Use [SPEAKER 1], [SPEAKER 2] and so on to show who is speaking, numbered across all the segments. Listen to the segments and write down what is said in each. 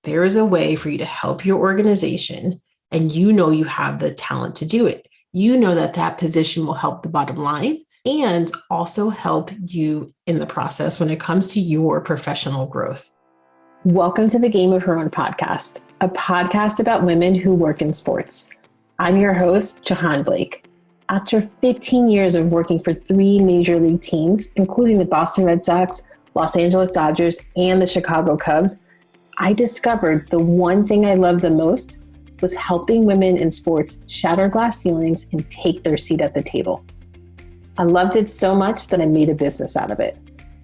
[SPEAKER 1] there is a way for you to help your organization, and you know you have the talent to do it. You know that that position will help the bottom line and also help you in the process when it comes to your professional growth. Welcome to the Game of Her Own podcast, a podcast about women who work in sports. I'm your host, Jahaan Blake. After 15 years of working for 3 major league teams, including the Boston Red Sox, Los Angeles Dodgers, and the Chicago Cubs, I discovered the one thing I loved the most was helping women in sports shatter glass ceilings and take their seat at the table. I loved it so much that I made a business out of it.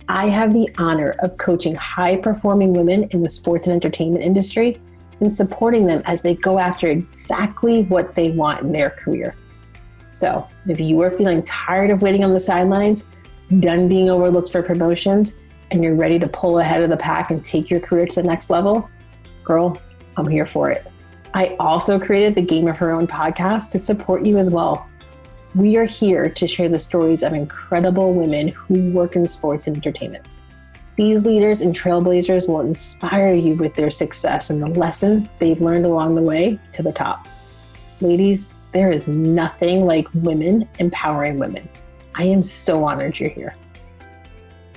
[SPEAKER 1] I have the honor of coaching high-performing women in the sports and entertainment industry and supporting them as they go after exactly what they want in their career. So if you are feeling tired of waiting on the sidelines, done being overlooked for promotions, and you're ready to pull ahead of the pack and take your career to the next level, girl, I'm here for it. I also created the Game of Her Own podcast to support you as well. We are here to share the stories of incredible women who work in sports and entertainment. These leaders and trailblazers will inspire you with their success and the lessons they've learned along the way to the top. Ladies, there is nothing like women empowering women. I am so honored you're here.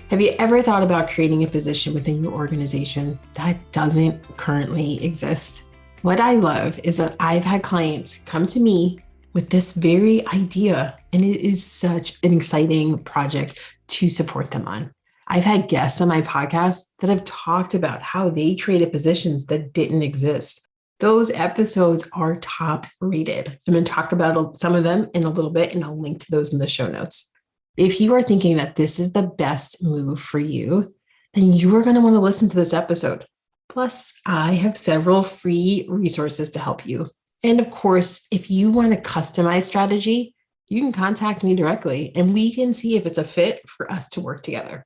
[SPEAKER 1] Have you ever thought about creating a position within your organization that doesn't currently exist? What I love is that I've had clients come to me with this very idea, and it is such an exciting project to support them on. I've had guests on my podcast that have talked about how they created positions that didn't exist. Those episodes are top rated. I'm going to talk about some of them in a little bit, and I'll link to those in the show notes. If you are thinking that this is the best move for you, then you are going to want to listen to this episode. Plus, I have several free resources to help you. And of course, if you want a customized strategy, you can contact me directly and we can see if it's a fit for us to work together.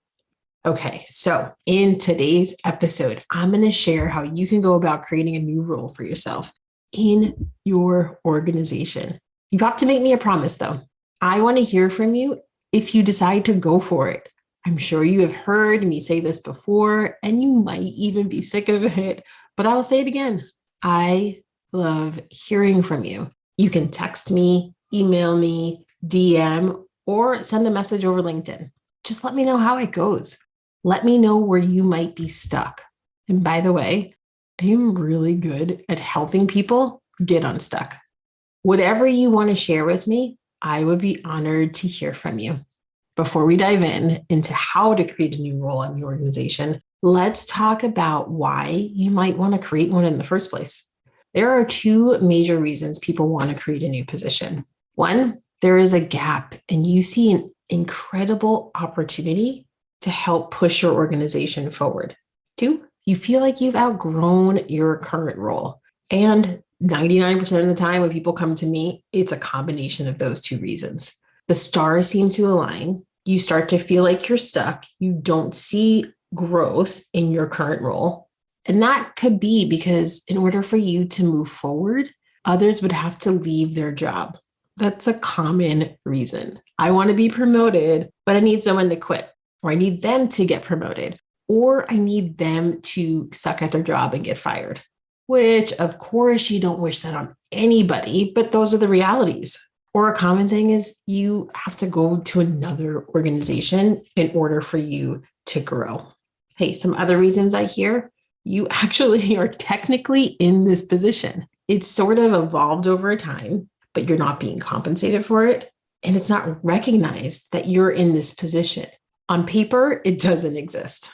[SPEAKER 1] Okay, so in today's episode, I'm going to share how you can go about creating a new role for yourself in your organization. You have to make me a promise though. I want to hear from you if you decide to go for it. I'm sure you have heard me say this before, and you might even be sick of it, but I will say it again. I love hearing from you. You can text me, email me, DM, or send a message over LinkedIn. Just let me know how it goes. Let me know where you might be stuck. And by the way, I am really good at helping people get unstuck. Whatever you want to share with me, I would be honored to hear from you. Before we dive into how to create a new role in your organization, let's talk about why you might want to create one in the first place. There are 2 major reasons people want to create a new position. 1, there is a gap and you see an incredible opportunity to help push your organization forward. 2, you feel like you've outgrown your current role. And 99% of the time when people come to me, it's a combination of those 2 reasons. The stars seem to align. You start to feel like you're stuck. You don't see growth in your current role. And that could be because in order for you to move forward, others would have to leave their job. That's a common reason. I want to be promoted, but I need someone to quit, or I need them to get promoted, or I need them to suck at their job and get fired. Which, of course, you don't wish that on anybody, but those are the realities. Or a common thing is you have to go to another organization in order for you to grow. Hey, some other reasons I hear, you actually are technically in this position. It's sort of evolved over time, but you're not being compensated for it. And it's not recognized that you're in this position. On paper, it doesn't exist.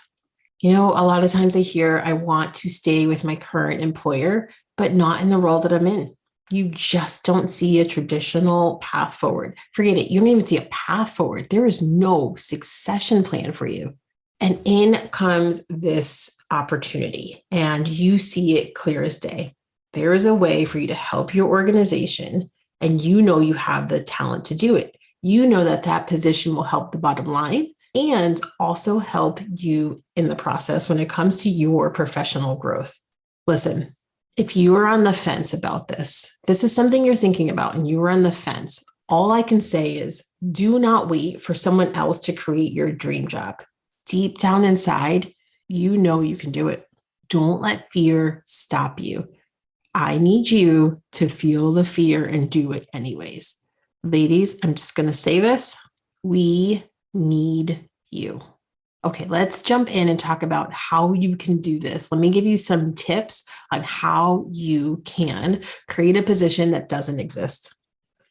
[SPEAKER 1] You know, a lot of times I hear I want to stay with my current employer, but not in the role that I'm in. You just don't see a traditional path forward. Forget it. You don't even see a path forward. There is no succession plan for you. And in comes this opportunity, and you see it clear as day. There is a way for you to help your organization, and you know you have the talent to do it. You know that that position will help the bottom line and also help you in the process when it comes to your professional growth. Listen, if you are on the fence about this is something you're thinking about and you are on the fence, all I can say is do not wait for someone else to create your dream job. Deep down inside, you know you can do it. Don't let fear stop you. I need you to feel the fear and do it anyways. Ladies, I'm just going to say this. We need you. Okay, let's jump in and talk about how you can do this. Let me give you some tips on how you can create a position that doesn't exist.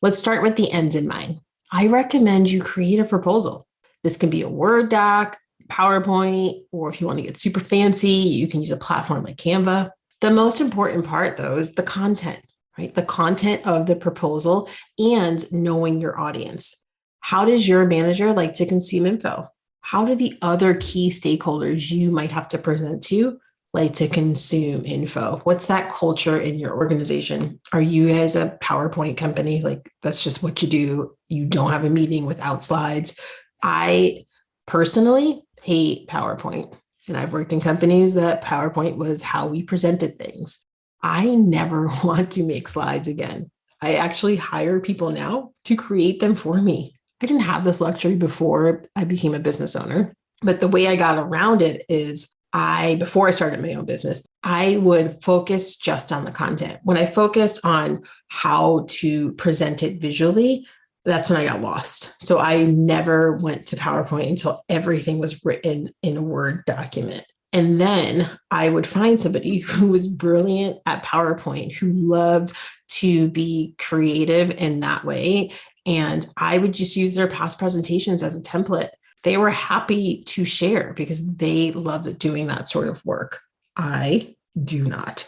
[SPEAKER 1] Let's start with the end in mind. I recommend you create a proposal. This can be a Word doc, PowerPoint, or if you want to get super fancy, you can use a platform like Canva. The most important part, though, is the content, right? The content of the proposal and knowing your audience. How does your manager like to consume info? How do the other key stakeholders you might have to present to like to consume info? What's that culture in your organization? Are you guys a PowerPoint company? Like that's just what you do. You don't have a meeting without slides. I personally hate PowerPoint. And I've worked in companies that PowerPoint was how we presented things. I never want to make slides again. I actually hire people now to create them for me. I didn't have this luxury before I became a business owner, but the way I got around it is before I started my own business, I would focus just on the content. When I focused on how to present it visually, that's when I got lost. So I never went to PowerPoint until everything was written in a Word document. And then I would find somebody who was brilliant at PowerPoint, who loved to be creative in that way. And I would just use their past presentations as a template. They were happy to share because they loved doing that sort of work. I do not.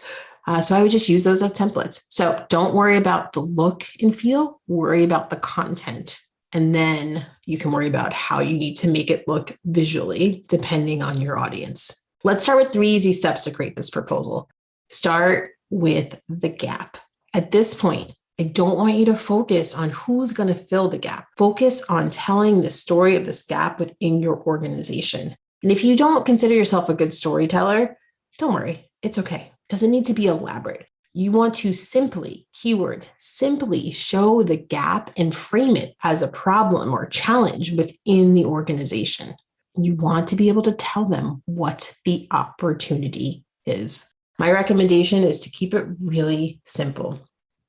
[SPEAKER 1] So I would just use those as templates. So don't worry about the look and feel, worry about the content. And then you can worry about how you need to make it look visually, depending on your audience. Let's start with 3 easy steps to create this proposal. Start with the gap. At this point, I don't want you to focus on who's going to fill the gap. Focus on telling the story of this gap within your organization. And if you don't consider yourself a good storyteller, don't worry, it's okay. It doesn't need to be elaborate. You want to simply show the gap and frame it as a problem or challenge within the organization. You want to be able to tell them what the opportunity is. My recommendation is to keep it really simple.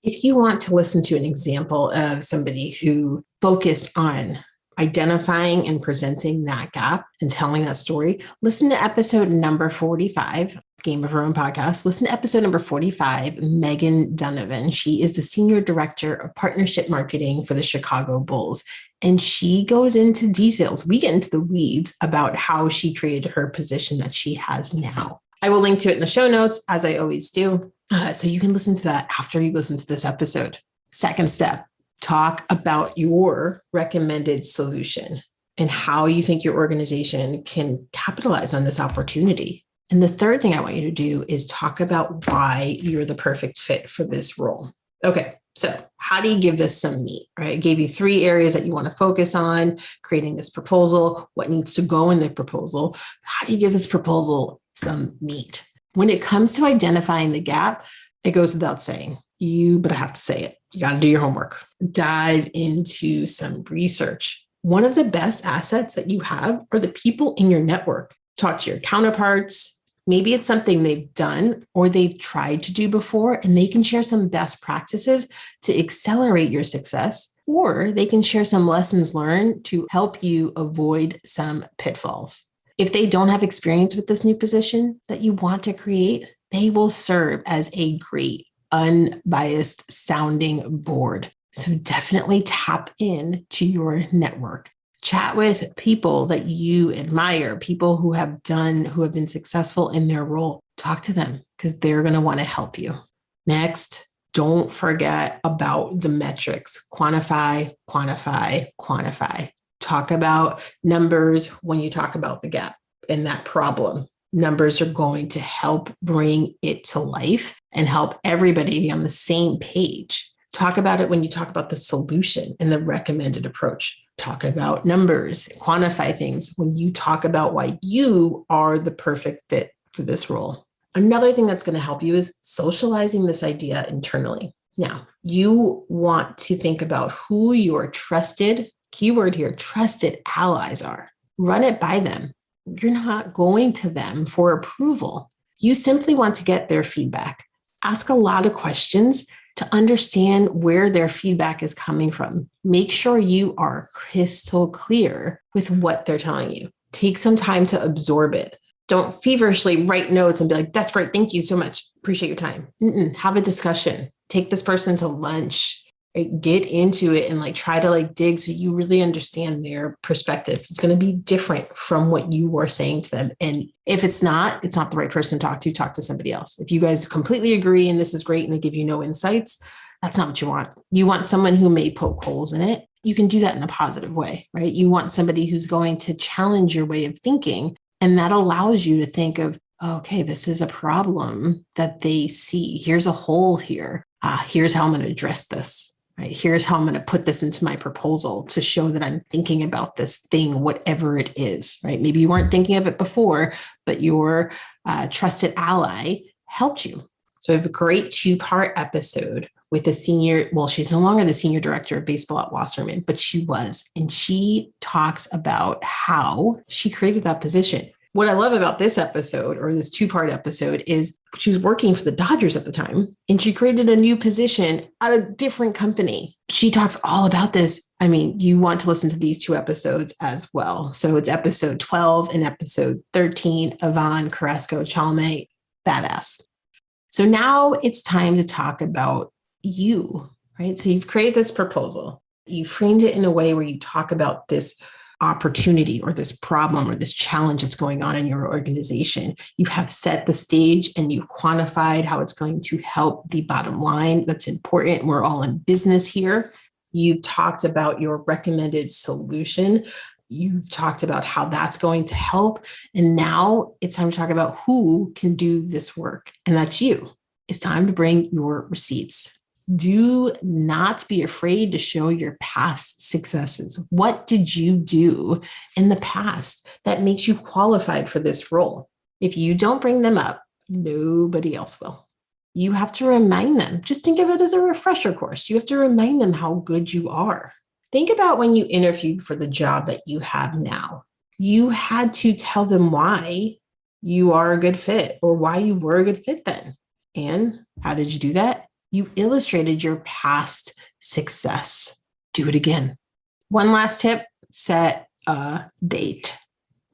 [SPEAKER 1] If you want to listen to an example of somebody who focused on identifying and presenting that gap and telling that story, listen to episode number 45, Game of Her Own podcast. Listen to episode number 45, Megan Donovan. She is the Senior Director of Partnership Marketing for the Chicago Bulls. And she goes into details. We get into the weeds about how she created her position that she has now. I will link to it in the show notes, as I always do. So you can listen to that after you listen to this episode. Second step, talk about your recommended solution and how you think your organization can capitalize on this opportunity. And the third thing I want you to do is talk about why you're the perfect fit for this role. Okay, so how do you give this some meat, right? I gave you 3 areas that you want to focus on, creating this proposal, what needs to go in the proposal. How do you give this proposal some meat? When it comes to identifying the gap, it goes without saying, but I have to say it. You got to do your homework. Dive into some research. One of the best assets that you have are the people in your network. Talk to your counterparts. Maybe it's something they've done or they've tried to do before, and they can share some best practices to accelerate your success, or they can share some lessons learned to help you avoid some pitfalls. If they don't have experience with this new position that you want to create, they will serve as a great unbiased sounding board. So definitely tap into your network. Chat with people that you admire, people who have been successful in their role. Talk to them because they're going to want to help you. Next, don't forget about the metrics. Quantify, quantify, quantify. Talk about numbers when you talk about the gap and that problem. Numbers are going to help bring it to life and help everybody be on the same page. Talk about it when you talk about the solution and the recommended approach. Talk about numbers, quantify things when you talk about why you are the perfect fit for this role. Another thing that's going to help you is socializing this idea internally. Now, you want to think about who your trusted, keyword here, trusted allies are. Run it by them. You're not going to them for approval. You simply want to get their feedback. Ask a lot of questions to understand where their feedback is coming from. Make sure you are crystal clear with what they're telling you. Take some time to absorb it. Don't feverishly write notes and be like, that's great. Thank you so much. Appreciate your time. Have a discussion. Take this person to lunch. Right? Get into it and try to dig so you really understand their perspectives. It's going to be different from what you were saying to them. And if it's not the right person to talk to somebody else. If you guys completely agree and this is great and they give you no insights, that's not what you want. You want someone who may poke holes in it. You can do that in a positive way, right? You want somebody who's going to challenge your way of thinking. And that allows you to think of, okay, this is a problem that they see. Here's a hole here. Here's how I'm going to address this. Right? Here's how I'm going to put this into my proposal to show that I'm thinking about this thing, whatever it is, right? Maybe you weren't thinking of it before, but your trusted ally helped you. So I have a great 2-part episode with she's no longer the senior director of baseball at Wasserman, but she was, and she talks about how she created that position. What I love about this episode, or this 2-part episode, is she was working for the Dodgers at the time, and she created a new position at a different company. She talks all about this. I mean, you want to listen to these 2 episodes as well. So it's episode 12 and episode 13, Yvonne Carrasco Chalme, badass. So now it's time to talk about you, right? So you've created this proposal. You framed it in a way where you talk about this opportunity or this problem or this challenge that's going on in your organization. You have set the stage and you've quantified how it's going to help the bottom line. That's important. We're all in business here. You've talked about your recommended solution. You've talked about how that's going to help. And now it's time to talk about who can do this work. And that's you. It's time to bring your receipts. Do not be afraid to show your past successes. What did you do in the past that makes you qualified for this role? If you don't bring them up, nobody else will. You have to remind them. Just think of it as a refresher course. You have to remind them how good you are. Think about when you interviewed for the job that you have now. You had to tell them why you are a good fit or why you were a good fit then. And how did you do that? You illustrated your past success. Do it again. One last tip, set a date.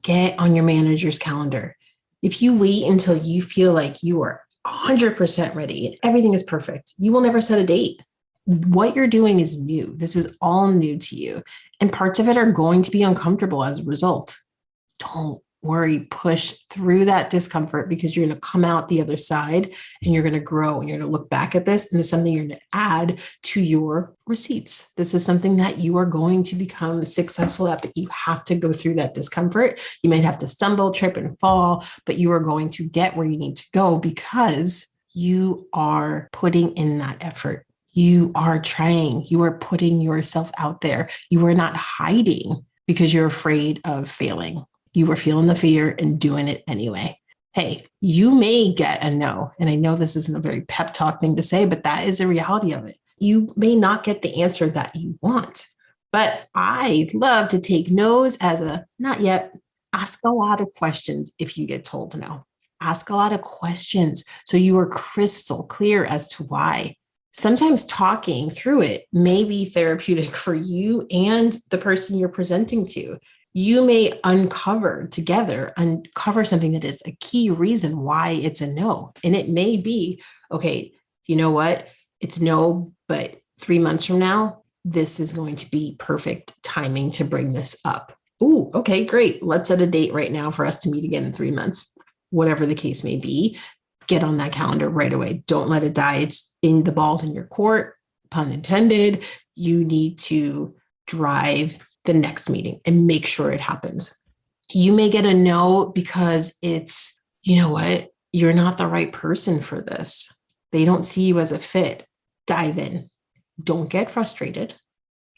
[SPEAKER 1] Get on your manager's calendar. If you wait until you feel like you are 100% ready and everything is perfect, you will never set a date. What you're doing is new. This is all new to you. And parts of it are going to be uncomfortable as a result. Don't worry, push through that discomfort because you're going to come out the other side and you're going to grow and you're going to look back at this and it's something you're going to add to your receipts. This is something that you are going to become successful at, but you have to go through that discomfort. You might have to stumble, trip, and fall, but you are going to get where you need to go because you are putting in that effort. You are trying. You are putting yourself out there. You are not hiding because you're afraid of failing. You were feeling the fear and doing it anyway. Hey, you may get a no. And I know this isn't a very pep talk thing to say, but that is the reality of it. You may not get the answer that you want, but I love to take no's as a not yet. Ask a lot of questions if you get told no. Ask a lot of questions so you are crystal clear as to why. Sometimes talking through it may be therapeutic for you and the person you're presenting to. You may uncover something that is a key reason why it's a no. And it may be, okay, you know what? It's no, but 3 months from now, this is going to be perfect timing to bring this up. Ooh, okay, great. Let's set a date right now for us to meet again in 3 months. Whatever the case may be, get on that calendar right away. Don't let it die. It's in the ball's in your court, pun intended. You need to drive the next meeting and make sure it happens. You may get a no because it's, you know what, you're not the right person for this. They don't see you as a fit. Dive in. Don't get frustrated.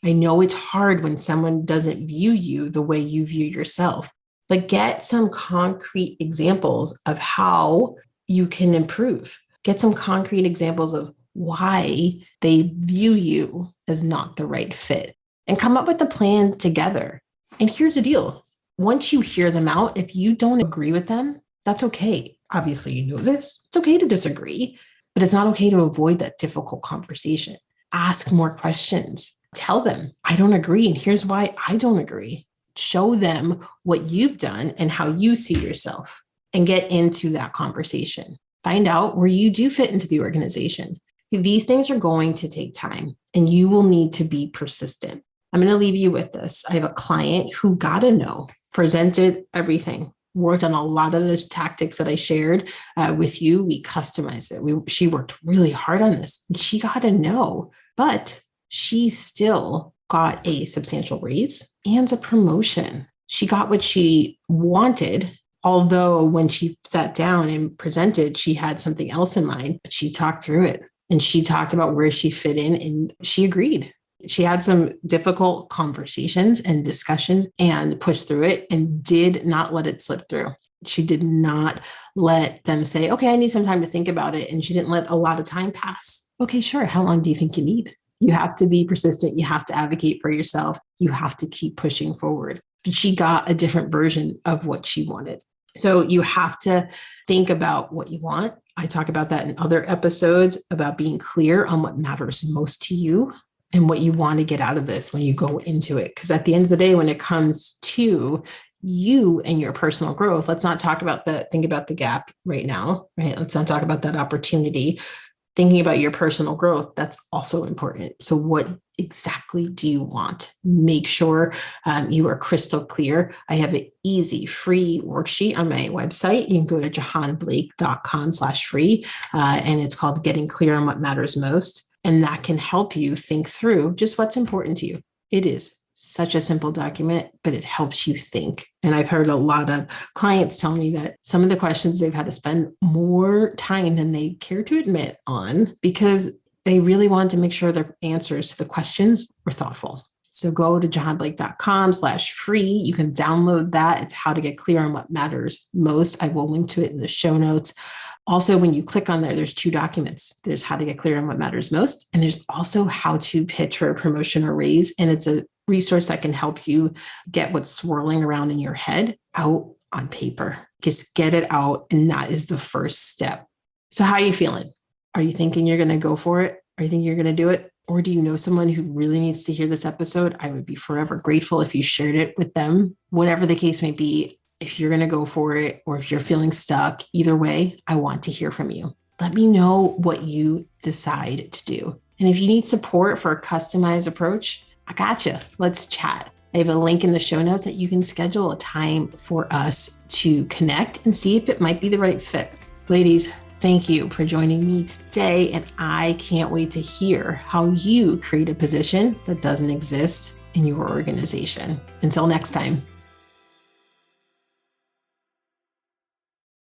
[SPEAKER 1] I know it's hard when someone doesn't view you the way you view yourself, but get some concrete examples of how you can improve. Get some concrete examples of why they view you as not the right fit. And come up with a plan together. And here's the deal. Once you hear them out, if you don't agree with them, that's okay. Obviously, you know this. It's okay to disagree, but it's not okay to avoid that difficult conversation. Ask more questions. Tell them, I don't agree, and here's why I don't agree. Show them what you've done and how you see yourself, and get into that conversation. Find out where you do fit into the organization. These things are going to take time, and you will need to be persistent. I'm going to leave you with this. I have a client who got a no, presented everything, worked on a lot of the tactics that I shared with you. We customized it. She worked really hard on this. She got a no, but she still got a substantial raise and a promotion. She got what she wanted, although when she sat down and presented, she had something else in mind, but she talked through it and she talked about where she fit in, and she agreed. She had some difficult conversations and discussions and pushed through it and did not let it slip through. She did not let them say, okay, I need some time to think about it. And she didn't let a lot of time pass. Okay, sure. How long do you think you need? You have to be persistent. You have to advocate for yourself. You have to keep pushing forward. But she got a different version of what she wanted. So you have to think about what you want. I talk about that in other episodes about being clear on what matters most to you and what you want to get out of this when you go into it. Because at the end of the day, when it comes to you and your personal growth, let's not talk about think about the gap right now, right? Let's not talk about that opportunity. Thinking about your personal growth, that's also important. So what exactly do you want? Make sure you are crystal clear. I have an easy free worksheet on my website. You can go to jahaanblake.com/free, and it's called Getting Clear on What Matters Most. And that can help you think through just what's important to you. It is such a simple document, but it helps you think. And I've heard a lot of clients tell me that some of the questions they've had to spend more time than they care to admit on because they really wanted to make sure their answers to the questions were thoughtful. So go to jahaanblake.com/free. You can download that. It's how to get clear on what matters most. I will link to it in the show notes. Also, when you click on there, there's 2 documents. There's how to get clear on what matters most, and there's also how to pitch for a promotion or raise. And it's a resource that can help you get what's swirling around in your head out on paper. Just get it out, and that is the first step. So how are you feeling? Are you thinking you're going to go for it? Are you thinking you're going to do it? Or do you know someone who really needs to hear this episode? I would be forever grateful if you shared it with them, whatever the case may be. If you're going to go for it or if you're feeling stuck, either way, I want to hear from you. Let me know what you decide to do. And if you need support for a customized approach, I gotcha. Let's chat. I have a link in the show notes that you can schedule a time for us to connect and see if it might be the right fit. Ladies, thank you for joining me today. And I can't wait to hear how you create a position that doesn't exist in your organization. Until next time.